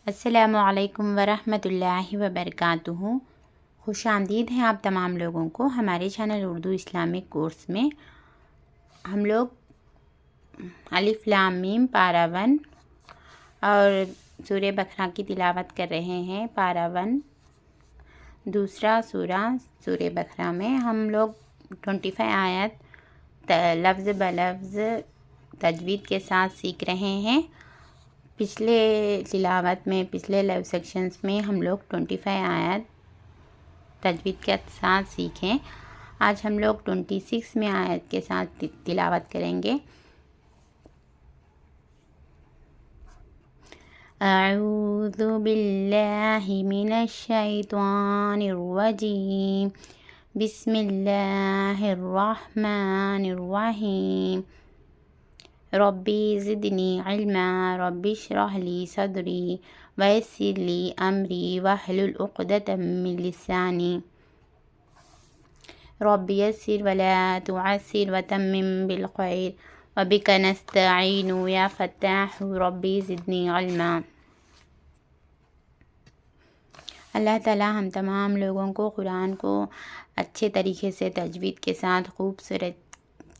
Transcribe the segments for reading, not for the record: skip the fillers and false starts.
السلام علیکم ورحمۃ اللہ وبرکاتہ۔ خوش آمدید ہیں آپ تمام لوگوں کو ہمارے چینل اردو اسلامک کورس میں۔ ہم لوگ الف لام میم پارہ 1 اور سورہ بقرہ کی تلاوت کر رہے ہیں۔ پارہ 1 دوسرا سورہ بقرہ میں ہم لوگ 25 آیت لفظ بلفظ تجوید کے ساتھ سیکھ رہے ہیں۔ پچھلے تلاوت میں پچھلے لائیو سیکشنز میں ہم لوگ 25 آیت تجوید کے ساتھ سیکھیں۔ آج ہم لوگ 26 میں آیت کے ساتھ تلاوت کریں گے۔ اعوذ باللہ من الشیطان الرجیم، بسم اللہ الرحمن الرحیم۔ ربی زدنی علما، رب اشرح لی صدری ویسر لی امری واحلل عقدۃ من لسانی، رب یسر ولا تعسر وتمم بالخیر وبک نستعین یا فتاح ربی زدنی علما۔ اللہ تعالی ہم تمام لوگوں کو قرآن کو اچھے طریقے سے تجوید کے ساتھ خوبصورت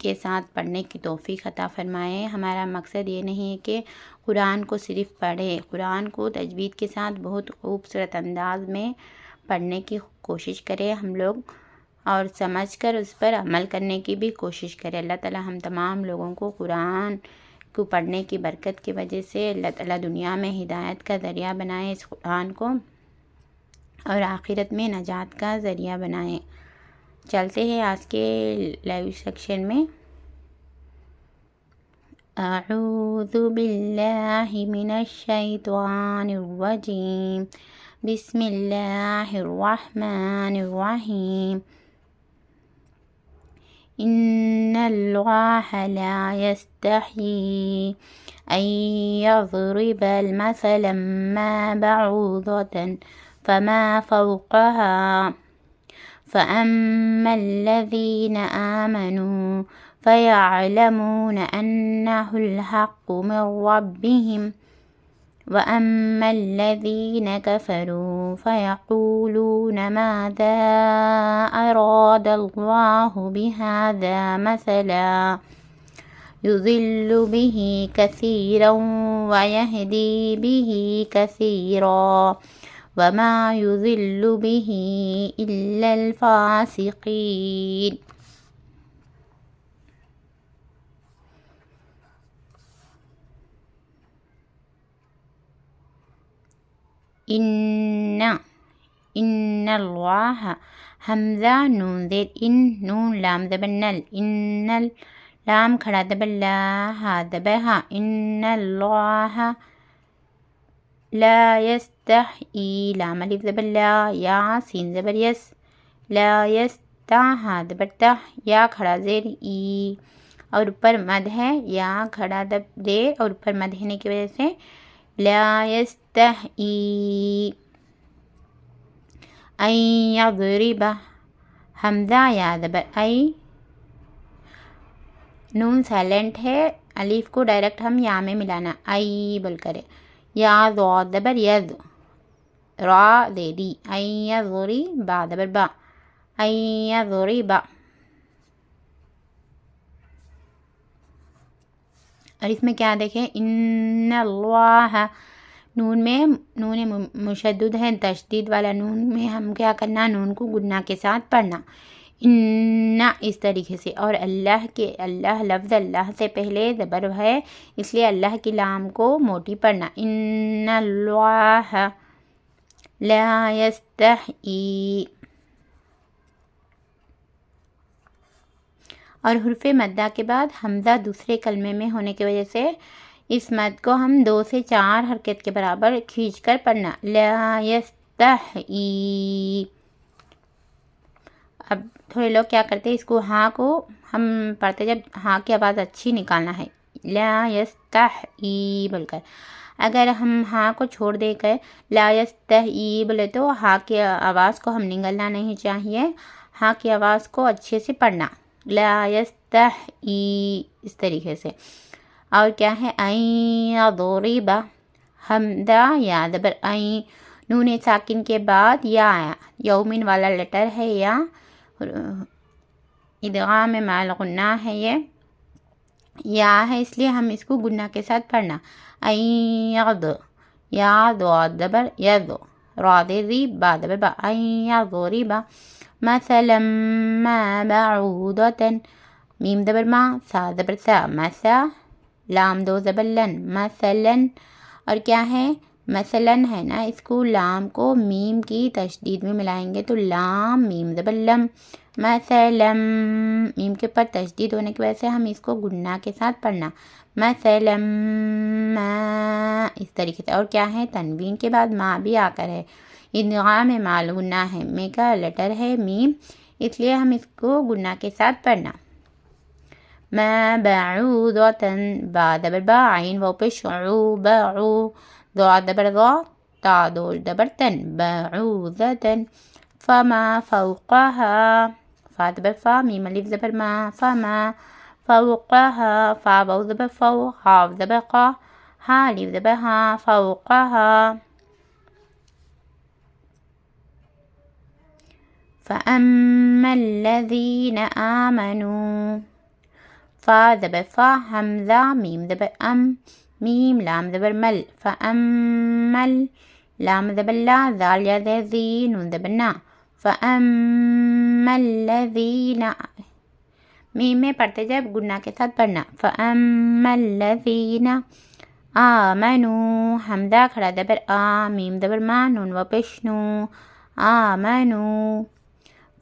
کے ساتھ پڑھنے کی توفیق عطا فرمائے۔ ہمارا مقصد یہ نہیں ہے کہ قرآن کو صرف پڑھے، قرآن کو تجوید کے ساتھ بہت خوبصورت انداز میں پڑھنے کی کوشش کرے ہم لوگ، اور سمجھ کر اس پر عمل کرنے کی بھی کوشش کرے۔ اللہ تعالی ہم تمام لوگوں کو قرآن کو پڑھنے کی برکت کی وجہ سے اللہ تعالی دنیا میں ہدایت کا ذریعہ بنائے اس قرآن کو، اور آخرت میں نجات کا ذریعہ بنائے۔ چلتے ہیں آج کے لائیو سیکشن میں۔ اعوذ باللہ من الشیطان الرجیم، بسم اللہ الرحمن الرحیم۔ ان اللہ لا یستحیی ان یضرب المثل ما بعوضة فما فوقها فأما الذين آمنوا فيعلمون أنه الحق من ربهم وأما الذين كفروا فيقولون ماذا أراد الله بهذا مثلا يضل به كثيرا ويهدي به كثيرا وما يضل به إلا الفاسقين۔ ان اللہ حمزہ نون زیر ان، نون لام زبر نل، ان لام کھڑا زبر لا ہا زبر ہا، ان اللہ لا یستحیی، لام الف زبر لا، یا سین زبر یس، لا یستا ہا زبر تا، یا کھڑا زیر ای، اور اوپر مد ہے، یا کھڑا زیر اور اوپر مد ہونے کی وجہ سے لا یستحیی ان یضرب، حمزہ یا زبر ای، نون سائلنٹ ہے، الف کو ڈائریکٹ ہم یا میں ملانا، ای بول کرے، یا ضاد زبر یز، را زیدی، ان یضرب با زبر با، ان یضرب، اور اس میں کیا دیکھیں، ان اللہ، نون میں نون مشدد ہے، تشدید والا نون میں ہم کیا کرنا، نون کو گنہ کے ساتھ پڑھنا، ان اس طریقے سے، اور اللہ کے، اللہ لفظ اللہ سے پہلے زبر ہے اس لیے اللہ کی لام کو موٹی پڑھنا، ان اللہ لا یستحیی، اور حرف مدہ کے بعد حمزہ دوسرے کلمے میں ہونے کی وجہ سے اس مد کو ہم 2 سے 4 حرکت کے برابر کھینچ کر پڑھنا، لا یستحیی۔ اب تھوڑے لوگ کیا کرتے ہیں، اس کو ہاں کو ہم پڑھتے جب ہاں کی آواز اچھی نکالنا ہے، لا یستحیی بول کر، اگر ہم ہاں کو چھوڑ دے کر لا یستحیی بولے تو ہاں کی آواز کو ہم نگلنا نہیں چاہیے، ہاں کی آواز کو اچھے سے پڑھنا، لا یستحیی اس طریقے سے۔ اور کیا ہے، ان یضرب، حمدہ یا زبر عین، نون ساکن کے بعد یا آیا، یومن والا لیٹر ہے یا، ادغام مع غنہ ہے، یہ یا ہے اس لیے ہم اس کو گنہ کے ساتھ پڑھنا، عین یغد، یا ضاد زبر یض، را ری با زبر با، عین یضرب، مثلا ما بعودۃ، میم زبر ما، سا زبر سا، مسا، لام دو زبر لن، مثلا، اور کیا ہے مثلا ہے نا، اس کو لام کو میم کی تشدید میں ملائیں گے تو لام میم زبر لم، مثلا، میم کے پر تشدید ہونے کی وجہ سے ہم اس کو گنہ کے ساتھ پڑھنا، مثلا ما، اس طریقے سے، اور کیا ہے تنوین کے بعد ما بھی آ کر ہے، ادغام مع غنہ ہے، میں کا لیٹر ہے میم، اس لیے ہم اس کو گنہ کے ساتھ پڑھنا، ما بعودۃ، با زبر با، عین و پیش عو، بعو، ضاد زبر ضا، تا دو زبر تن، بعوذۃ، فما فوقها، فا زبر فا، میم الف زبر ما، فما فوقها، فا واو زبر فو، ہا زبر قا، ہا الف زبر ہا، فوقها، فأما الذين آمنوا، فا زبر فا، حمزہ، میم زبر ام، میم لام زبر مل، فأمل، لام زبر لا، ذال یا زی، نون زبر نا، فأما الذین، میم میں پڑھتے جب گنہ کے ساتھ پڑھنا، فأما الذین آمنوا، حمزہ کھڑا زبر آ، میم زبر ما، نون و پیش نو، آمنوا،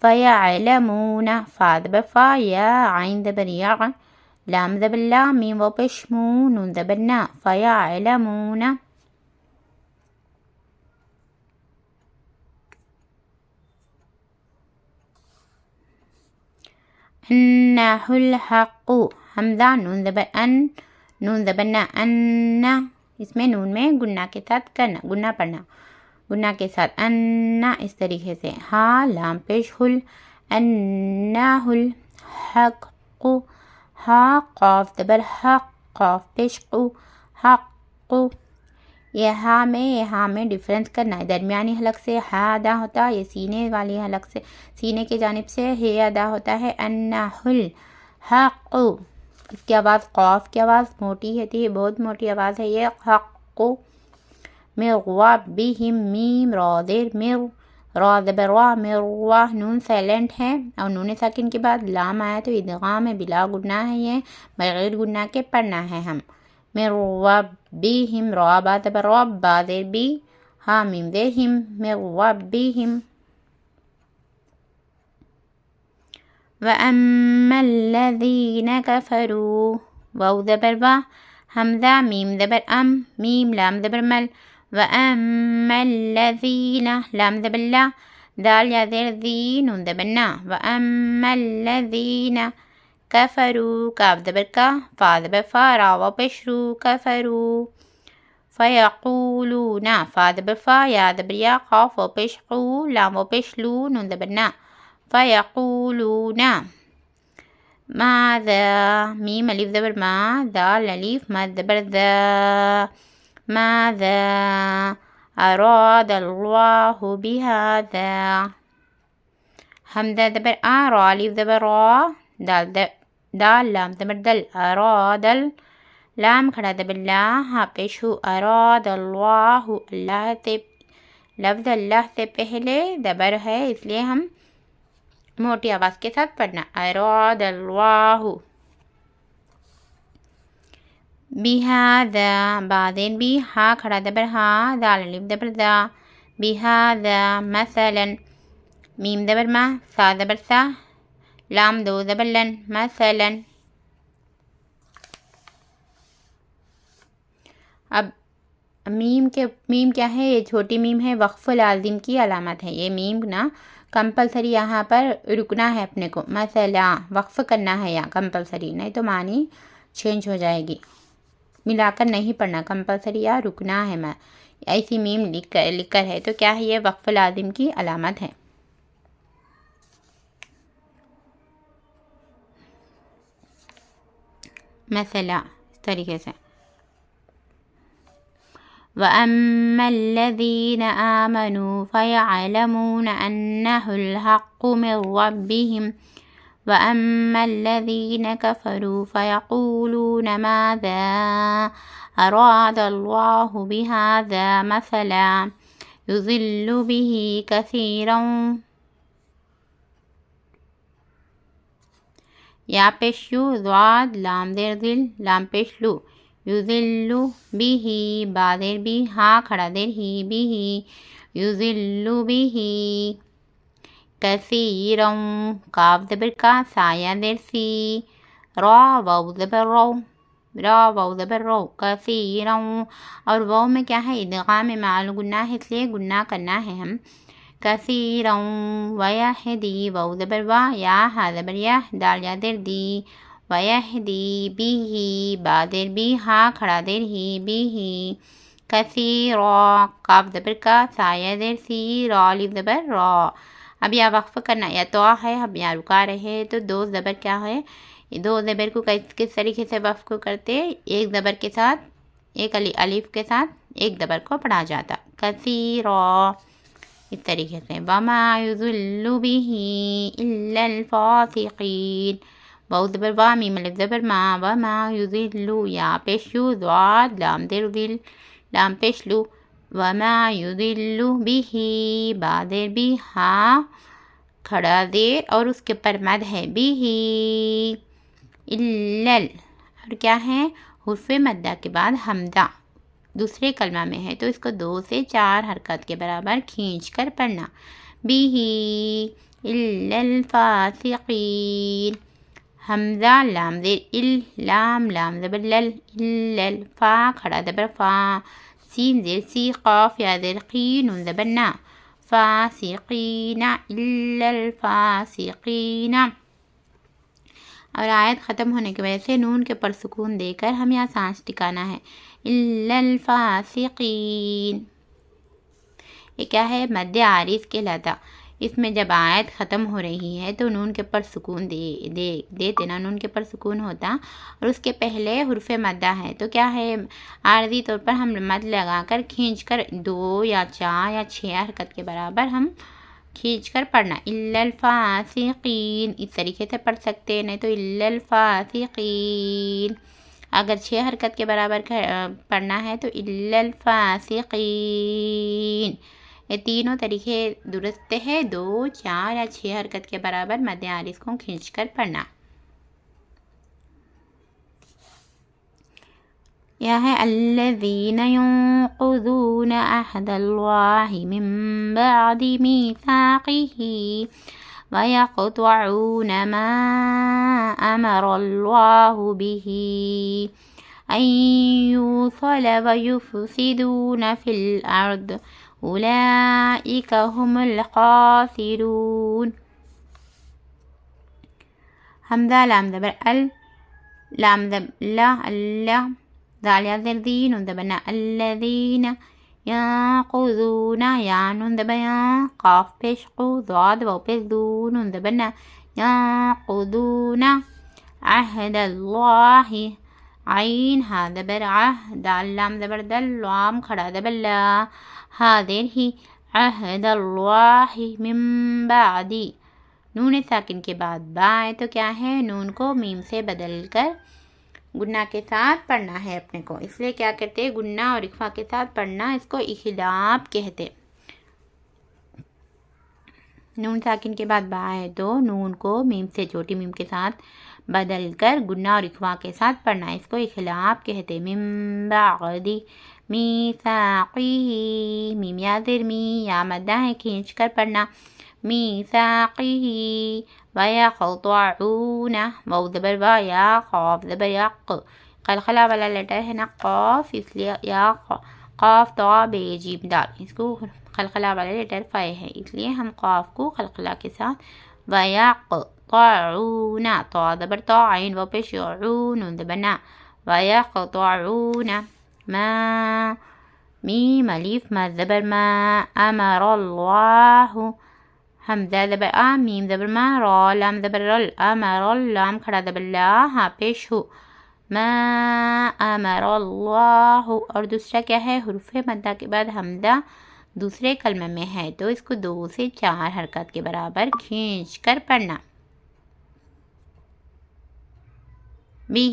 فیعلمون، فا زبر فا، یا عین زبر یا، لام زبر لا، میم و پیش مو، نون زبر نا، فیعلمون، انہ الحق، حمزہ نون زبر ان، نون زبر نا، ان، اس میں نون میں گنہ کے ساتھ کرنا، گنہ پڑھنا، گنہ کے ساتھ، ان، اس طریقے سے، ہا لام پیش ہل، انہ الحق، ہا قاف زبر حق، قاف پیش قو، حق، یہ ہا میں ڈیفرنس کرنا ہے، درمیانی حلق سے ہا ادا ہوتا ہے، یہ سینے والی حلق سے، سینے کی جانب سے ہے ادا ہوتا ہے، انہ الحق، اس کی آواز قاف کی آواز موٹی ہوتی ہے، بہت موٹی آواز ہے یہ، حق، من ربہم، میم را زیر مر، را زبر را، مروا، نون سائلنٹ ہے اور نون ساکن کے بعد لام آیا تو ادغام بلا گنہ ہے، یہ بغیر گنہ کے پڑھنا ہے ہم، من ربہم، را با زبر رب، با زیر بی، ہا میم زیر ہم، من ربہم، وَأَمَّا الَّذِينَ كَفَرُوا، واو زبر وا، حمزہ میم زبر ام، میم لام زبر مل، وَأَمَّا الَّذِينَ، لام زبر لا، دال یا زیر زی، نون زبر نا، وَأَمَّا الَّذِينَ كَفَرُوا، کاف زبر کا، فا زبر فا، را و پیش رو، کفروا، فَيَقُولُونَ، فا زبر فا، یا زبر یا، قاف و پیش قو، لام و پیش لو، نون زبر نا، فَيَقُولُونَ ماذا، میم الف زبر ما، دال الف مد زبر ذا، ماذا اراد اللہ بہذا، حمزہ زبر آ، را الف زبر را، دال لام زبر دل، اراد، لام کھڑا زبر لا، ہا پیش ہو، اراد اللہ، اللہ سے، لفظ اللہ سے پہلے زبر ہے اس لیے ہم موٹی آواز کے ساتھ پڑھنا، اراد اللہ، بہذا، بعدین بھی، ہا کھڑا زبر ہا، دال الف زبر دا، بہذا، مثلا، میم زبر ما، سا زبر سا، لام دو زبر لن، مثلا، اب میم کیا ہے، یہ چھوٹی میم ہے، وقف لازم کی علامت ہے، یہ میم نا کمپلسری یہاں پر رکنا ہے اپنے کو، مثلا وقف کرنا ہے یہاں کمپلسری، نہیں تو معنی چینج ہو جائے گی، ملا کر نہیں پڑھنا، کمپلسری یا رکنا ہے، میں ایسی میم لکھ کر ہے تو کیا ہے، یہ وقف لازم کی علامت ہے، مثلا اس طریقے سے، وَأَمَّا الَّذِينَ آمَنُوا فَيَعْلَمُونَ أَنَّهُ الْحَقُّ مِنْ رَبِّهِمْ وَأَمَّا الَّذِينَ كَفَرُوا فَيَقُولُونَ مَاذَا أَرَادَ اللَّهُ بِهَذَا مَثَلًا يُضِلُّ بِهِ كَثِيرًا یا پیشو ضاد لام در دل لام پیشلو یذلو بیہی با در بی ہا کھڑا در ہی بیہی یذلو بیہی کثیرم کاف زبر کا سایہ در سی را واو زبر رو را واو زبر رو کثیرم اور واو میں کیا ہے ادغام مع الغنہ ہے اس لیے گنہ کرنا ہے ہم کثیرا ویہدی واو زبر وا یا ہا زبر یا دال یا در دی ویہدی بیہی با در بی ہا کھڑا در ہی بیہی کثیرا کاف زبر کا سایہ در سی را الف زبر را اب یا وقف کرنا یا تو ہے اب یا رکا رہے تو دو زبر کیا ہے دو زبر کو کس طریقے سے وقف کرتے ایک زبر کے ساتھ ایک الف کے ساتھ ایک زبر کو پڑھا جاتا کثیرا اس طریقے سے وَمَا يُضِلُّ بِهِ إِلَّا الْفَاسِقِينَ واو زبر وا میم الف زبر ما وَمَا يُضِلُّ یا پیشو ضاد لام در دل لام پیشلو وَمَا يُضِلُّ بِهِ با در بی ہا کھڑا دیر اور اس کے پر مد ہے بِهِ إِلَّا اور کیا ہے حرف مدہ کے بعد حمزہ دوسرے کلمہ میں ہے تو اس کو 2 سے 4 حرکت کے برابر کھینچ کر پڑھنا بیہی الا الفاسقین حمزہ لام زیر لام لام زبر لل فا کھڑا زبر فا سین زیر سی قاف یا زیر قین نون زبر نا فاسقین الا الفاسقین اور آیت ختم ہونے کی وجہ سے نون کے پر سکون دے کر ہم یہاں سانس ٹکانا ہے الا الفاسقین یہ کیا ہے مد عارض کہلاتا اس میں جب آیت ختم ہو رہی ہے تو نون کے پر سکون دیتے نا نون کے پر سکون ہوتا اور اس کے پہلے حرف مدہ ہے تو کیا ہے عارضی طور پر ہم مد لگا کر کھینچ کر 2 یا 4 یا 6 حرکت کے برابر ہم کھینچ کر پڑھنا الا الفاسقین اس طریقے سے پڑھ سکتے نہیں تو الا الفاسقین اگر 6 حرکت کے برابر پڑھنا ہے تو الا الفاسقین یہ تینوں طریقے درست ہے 2 4 یا 6 حرکت کے برابر مد عارض کو کھینچ کر پڑھنا یہ ہے الذین ينقضون عہد اللہ من بعد میثاقہ وَيَقْطَعُونَ مَا أَمَرَ اللَّهُ بِهِ أَن يُوصَلَ وَيُفْسِدُونَ فِي الْأَرْضِ أُولَئِكَ هُمُ الْخَاسِرُونَ حمزہ لام زبر لام زبر لا اللہ دال یا زر دی نون زبر نا الذین ينقضون یا نون زبر یا قاف پیش قو ضاد واو پیش دو نون زبر نا ينقضون عہد اللہ عین ہا زبر دال لام زبر دل لام کھڑا زبر لا حاضر ہی عہد اللہ من بعدی نون ساکن کے بعد با ہے تو کیا ہے نون کو میم سے بدل کر گنہ کے ساتھ پڑھنا ہے اپنے کو اس لیے کیا کرتے گنہ اور اخفا کے ساتھ پڑھنا اس کو اخلاب کہتے نون ساکن کے بعد با ہے تو نون کو میم سے چھوٹی میم کے ساتھ بدل کر گنہ اور اخفا کے ساتھ پڑھنا اس کو اخلاب کہتے من بعد میثاقہ میم یا زر می یا مدہ ہے کھینچ کر پڑھنا میثاقہ وَيَقْطَعُونَ واو زبر وا یا قاف زبر یق قلقلہ والا لیٹر ہے نا قاف اس لیے یا قاف تو بے جیم دال اس کو قلقلہ والا لیٹر فائے ہے اس لیے ہم قاف کو قلقلہ کے ساتھ وَيَقْطَعُونَ تو زبر تو عین واو پیش عون زبر نا وَيَقْطَعُونَ ما میم الف ما زبر ما امر اللہ حمزہ زبر میم زبر ما را لام زبر رل امر لام کھڑا زبر لا ہاں پیش ہو ما امر اللہ، اور دوسرا کیا ہے، حروف مدہ کے بعد حمزہ دوسرے کلمے میں ہے تو اس کو 2 سے 4 حرکات کے برابر کھینچ کر پڑھنا. بھی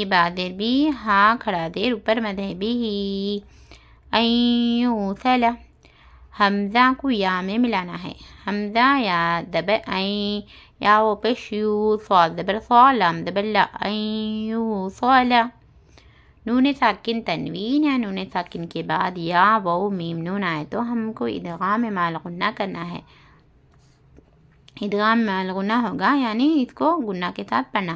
بادر بھی، ہاں کھڑا دیر اوپر مد ہے، بھی ایوصل، حمزہ کو یا میں ملانا ہے. حمزہ یا دبر این، یا وہ پیش یو، صاد دبر صا، لام دبر لا، ایوصل. نون ساکن تنوین یا نون ساکن کے بعد یا واو میم نون آئے تو ہم کو ادغام مع الغنہ کرنا ہے. ادغام مع الغنہ ہوگا یعنی اس کو غنہ کے ساتھ پڑھنا.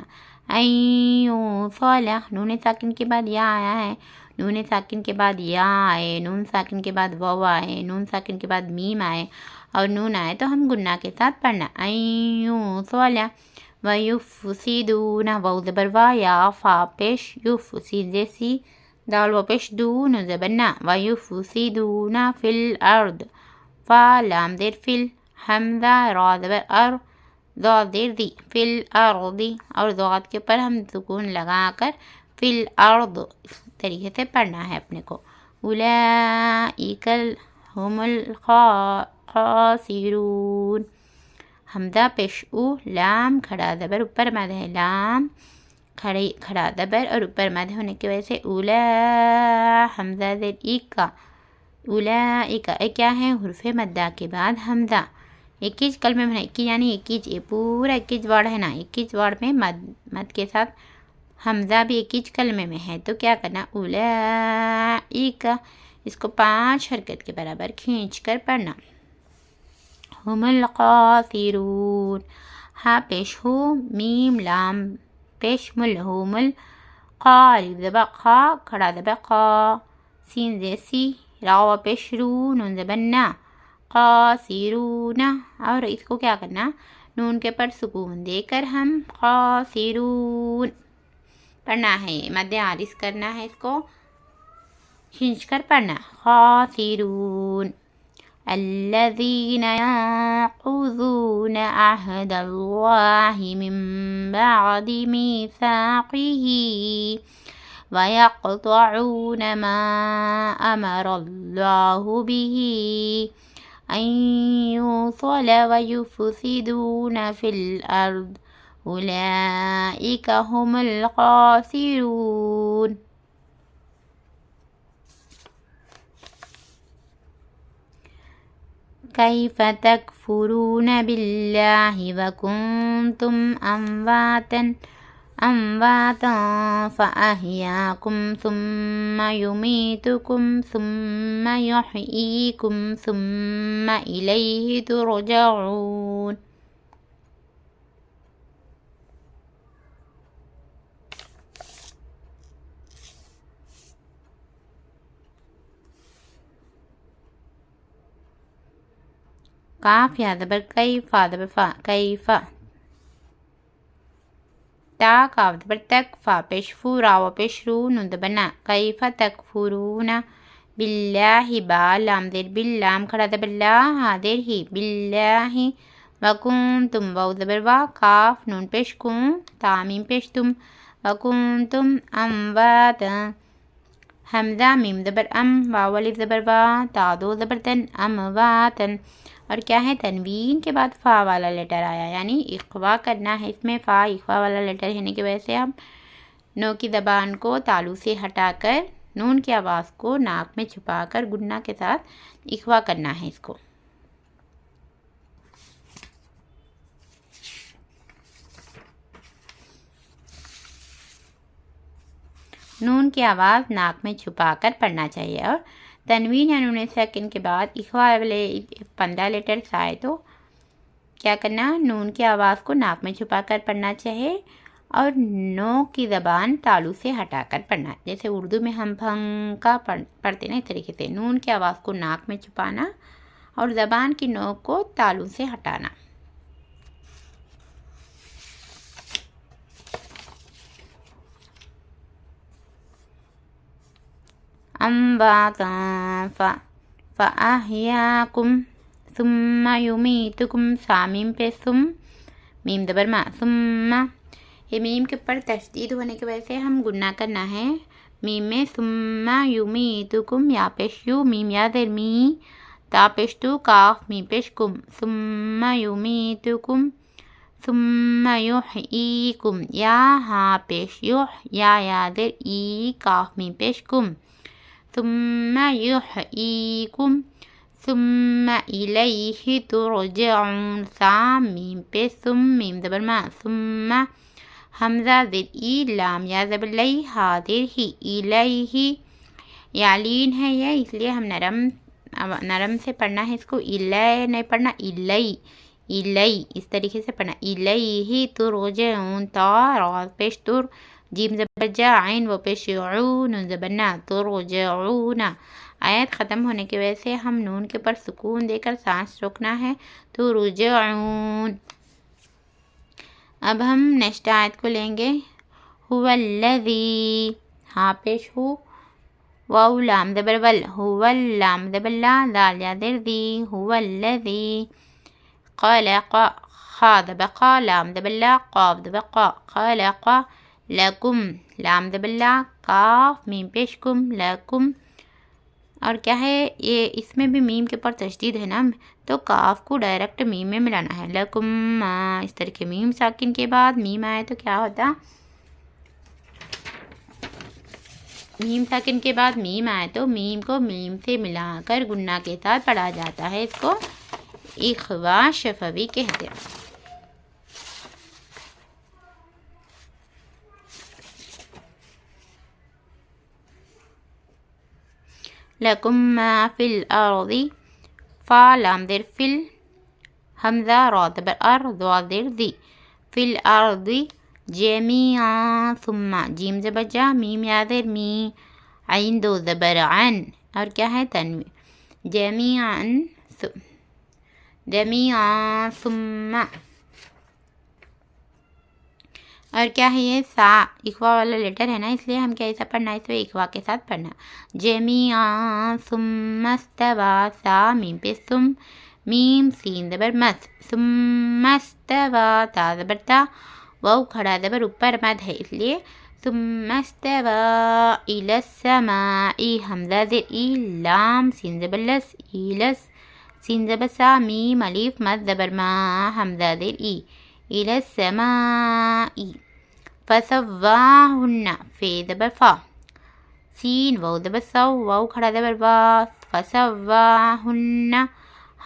ایوصل، نون ساکن کے بعد یا آیا ہے، نون ساکن کے بعد یا آئے، نون ساکن کے بعد واو آئے، نون ساکن کے بعد میم آئے اور نون آئے تو ہم غنہ کے ساتھ پڑھنا. ایوصل. ویفسدون، واو زبر وا، یا فا پیش یف، سین جیسی، دال و پیش دو، نون زبر نا، ویفسدون فی الارض، فا لام دیر فل، حمزہ را زبر ار، ضاد دیر دی، فی الارض، اور ضاد کے اوپر ہم سکون لگا کر فی الارض اس طریقے سے پڑھنا ہے اپنے کو. اولئک هم الخاسرون، حمزہ پیش او، لام کھڑا زبر اوپر مد ہے، لام کھڑا زبر اور اوپر مد ہونے کی وجہ سے اولا، حمزہ زیر ایک کا، اولئک کیا ہے، حرف مدہ کے بعد حمزہ. ایک ہی کلمے میں، ایک ہی یعنی ایک ہی، یہ پورا ایک ہی ورڈ ہے نا، ایک ہی ورڈ میں مد کے ساتھ حمزہ بھی ایک ہی کلمے میں ہے تو کیا کرنا، اولئک، اس کو 5 حرکت کے برابر کھینچ کر پڑھنا. هم الخاسرون، ہا پیش ہو، میم لام پیش مل، هم القالب زبا خا، کھڑا زبا خا، سین جیسی، راو پیش رو، نون زبنا، خاسرون. اور اس کو کیا کرنا، نون کے پر سکون دے کر ہم خاسرون پڑھنا ہے، مد عارض کرنا ہے، اس کو کھینچ کر پڑھنا. خاسرون. الذين ينقضون عهد الله من بعد ميثاقه ويقطعون ما أمر الله به أن يوصل ويفسدون في الأرض أولئك هم الخاسرون. كيف تكفرون بالله وكنتم أمواتا فأحياكم ثم يميتكم ثم يحييكم ثم إليه ترجعون. کاف یا زبر کئی، فا زبر فا، کیف، تا کاف زبر تک، فا پیش فو، راو پیش رو، نون زبر نا، کیف تکفرون باللہ، با لام زیر بل، لام کھڑا زبر لا، ہا زیر ہی، باللہ، وکنتم، واو زبر وا، کاف نون پیش کون، تا میم پیش تم، وکنتم امواتا، حمزہ میم زبر ام، واو الف زبر وا، تا دو زبر تن، امواتن. اور کیا ہے، تنوین کے بعد فا والا لیٹر آیا یعنی اخوا کرنا ہے، اس میں فا اخوا والا لیٹر ہونے کی وجہ سے ہم نو کی زبان کو تالو سے ہٹا کر نون کی آواز کو ناک میں چھپا کر گنہ کے ساتھ اخوا کرنا ہے. اس کو نون کی آواز ناک میں چھپا کر پڑھنا چاہیے. اور تنوین یا نون ساکن کے بعد اخوا والے 15 لیٹرز آئے تو کیا کرنا، نون کی آواز کو ناک میں چھپا کر پڑھنا چاہیے اور نو کی زبان تالو سے ہٹا کر پڑھنا. جیسے اردو میں ہم بھنکا پڑھتے نا، اس طریقے سے نون کی آواز کو ناک میں چھپانا اور زبان کی نوک کو تالو سے ہٹانا. امواتا فاحیاکم ثم یمیتکم، سا میم پہ ثم، میم زبر ما، ثم یہ میم کے اوپر تشدید ہونے کی وجہ سے ہم گننا کرنا ہے میم میں. ثم یمیتکم یا پیش یو میم یا زیر می تا پیش تو کاف میم پیش کم. ثم یمیتکم ثم یحییکم یا ہا پیش یح یا زیر ای کاف میم پیش کم. ثم یحییکم ثم الیہ ترجعون سا میم پہ ثم میم زبر ما ثم حمزہ زیر ای لام یا زبر لی حاضر ہی الیہ یا لین ہے یہ اس لیے ہم نرم سے پڑھنا ہے اس کو. الی نہیں پڑھنا الی الی اس طریقے سے پڑھنا. الیہ ترجعون تا را پیش تر جیم زبر جا عین وہ پیش عون زبر نا ترجعون. آیت ختم ہونے کی وجہ سے ہم نون کے پر سکون دے کر سانس روکنا ہے ترجعون. اب ہم نیکسٹ آیت کو لیں گے. هو الذی ہاں پیش ہو واو لام زبر ول هو اللام زبر لا دال یا در دی. هو الذی خلق خا زبر قا لام زبر لا قاف زبر قا خلق لکم لام زبر لا کاف میم پیش کم لکم. اور کیا ہے یہ اس میں بھی میم کے پر تشدید ہے نا تو کاف کو ڈائریکٹ میم میں ملانا ہے. لکم اس طرح کے میم ساکن کے بعد میم آئے تو کیا ہوتا میم ساکن کے بعد میم آئے تو میم کو میم سے ملا کر گننا کے ساتھ پڑھا جاتا ہے. اس کو اخوا شفوی کہتے ہیں. لکم ما فی الارض فا لام در فل حمزہ را زبر ار ضاد در دی فی الارض جمیعا ثم جیم زبر جا میم یا در می عین دو زبر عن اور کیا ہے تنوین جمیعا ثم اور کیا ہے یہ سا اخوا والا لیٹر ہے نا اس لیے ہم کیا ایسا پڑھنا ہے اس میں اخوا کے ساتھ پڑھنا. جمیعا ثم استوى سا میم پہ ثم میم سین زبر مس ثم استوى تا زبر تا واو کھڑا زبر اوپر مد ہے اس لیے ثم استوى الى السماء حمزہ زیر ای لام سین زبر لس ایلس سین زبر سا میم الف مد زبر ما حمزہ زیر ای الى السماء فسواہن فی زبر فا سین واو زبر سو واو کھڑا زبر وا فسواہن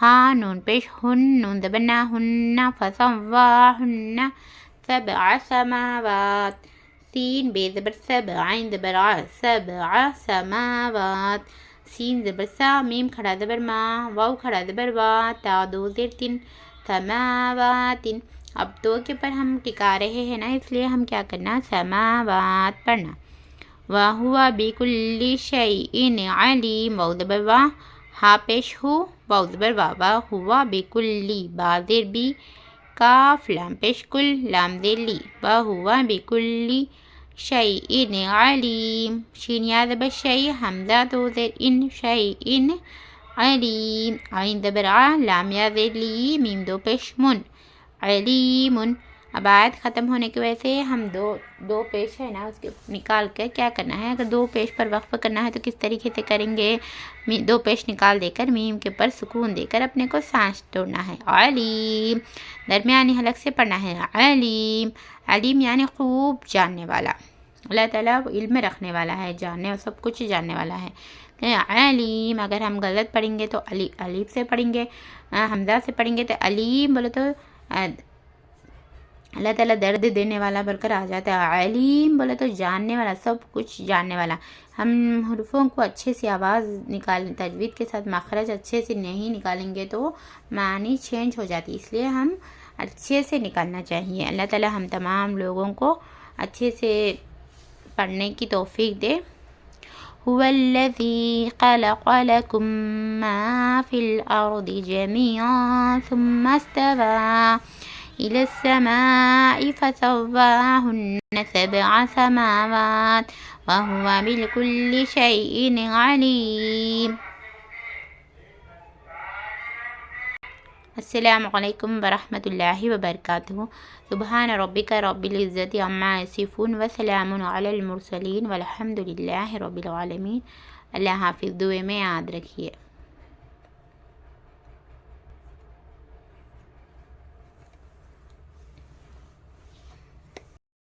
ہا نون پیش ہن نون زبر نا ہن فسواہن سبع سماوات سین بے زبر سبع عین زبر ع سبع سماوات سین زبر سا میم کھڑا زبر ما واو کھڑا زبر وا تا دو زیر تین سماوات. اب دو کے اوپر ہم ٹکا رہے ہیں نا اس لیے ہم کیا کرنا سماوات پڑھنا. وَهُوَ بِكُلِّ شَيْءٍ عَلِيمٌ واو زبر وا ہا پیش ہو واو زبر وا وَهُوَ بِكُلِّ با زیر بی کاف لام پیش کل لام زیر لی وَهُوَ بِكُلِّ شَيْءٍ عَلِيمٌ شین یا زبر شیء حمزہ دو زیر ان شیء علیم عین زبر ع لام یا زیر لی میم دو پیش من علیم. اب آیت ختم ہونے کی وجہ سے ہم دو پیش ہے نا اس کے نکال کر کیا کرنا ہے. اگر دو پیش پر وقف کرنا ہے تو کس طریقے سے کریں گے. دو پیش نکال دے کر میم کے پر سکون دے کر اپنے کو سانس توڑنا ہے. علیم درمیانی حلق سے پڑھنا ہے. علیم علیم یعنی خوب جاننے والا. اللہ تعالیٰ علم رکھنے والا ہے جاننے اور سب کچھ جاننے والا ہے. علیم اگر ہم غلط پڑھیں گے تو الف سے پڑھیں گے حمزہ سے پڑھیں گے تو علیم بولے تو اللہ تعالیٰ درد دینے والا بول کر آ جاتا ہے. علیم بولے تو جاننے والا سب کچھ جاننے والا. ہم حروفوں کو اچھے سے آواز تجوید کے ساتھ مخرج اچھے سے نہیں نکالیں گے تو معنی چینج ہو جاتی اس لیے ہم اچھے سے نکالنا چاہیے. اللہ تعالیٰ ہم تمام لوگوں کو اچھے سے پڑھنے کی توفیق دے. هو الذي خلق لكم ما في الأرض جميعا ثم استوى إلى السماء فسواهن سبع سماوات وهو بكل شيء عليم. السلام علیکم ورحمۃ اللہ وبرکاتہ۔ سبحان ربک رب العزت عما یصفون وسلام علی المرسلین والحمد للہ رب العالمین۔ اللہ حافظ، دعائیں میں یاد رکھیے۔